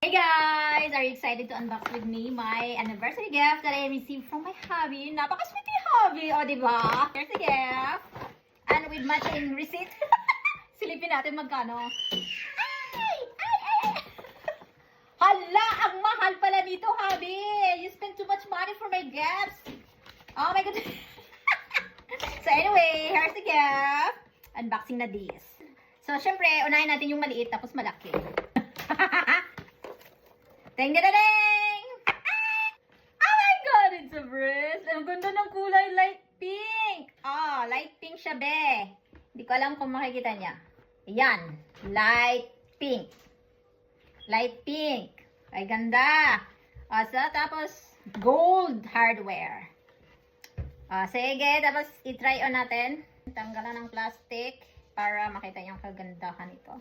Hey guys! Are you excited to unbox with me my anniversary gift that I received from my hubby? Napaka-sweet ni hubby! O, diba? Here's the gift. And with matching receipt. Silipin natin magkano. Ay! Ay! Ay! Hala! Ang mahal pala nito, hubby! You spent too much money for my gifts. Oh my God! So anyway, here's the gift. Unboxing na this. So, syempre, unahin natin yung maliit tapos malaki. Ding ding ding! Oh my God! It's a breast! Ang ganda ng kulay, light pink! Ah, light pink siya, be. Hindi ko alam kung makikita niya. Ayan, light pink. Light pink. Ay, ganda. So, tapos, gold hardware. Sige, tapos i-try on natin. Tanggalan ng plastic para makita yung kagandahan nito.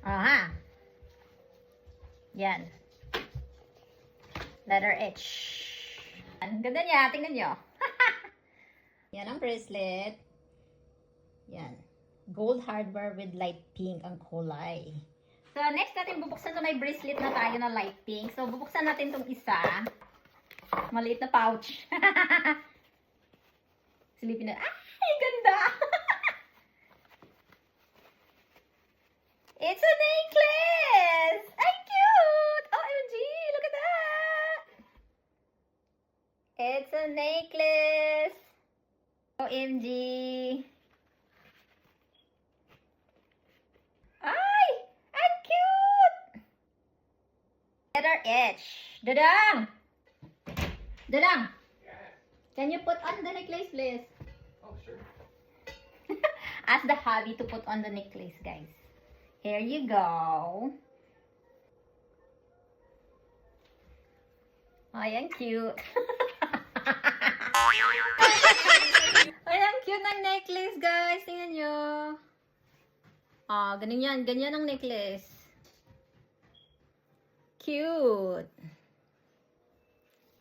Aha. Yan. Letter H. Ang ganda niya. Tingnan nyo. Yan ang bracelet. Yan. Gold hardware with light pink ang kulay. So, next natin bubuksan to may bracelet na tayo na light pink. So, bubuksan natin tong isa. Maliit na pouch. Silipin na. Ay, ganda! It's a necklace! Ay, cute! OMG! Look at that! It's a necklace! OMG! Ay! Ang cute! Letter H. Dadang! Dadang! Can you put on the necklace, please? Oh, sure. Ask the hubby to put on the necklace, guys. Here you go. Ay, ang cute. Ay, ang cute ng necklace, guys. Tingnan nyo. Ganun yan. Ganyan ang necklace. Cute.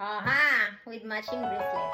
Aha! With matching bracelet.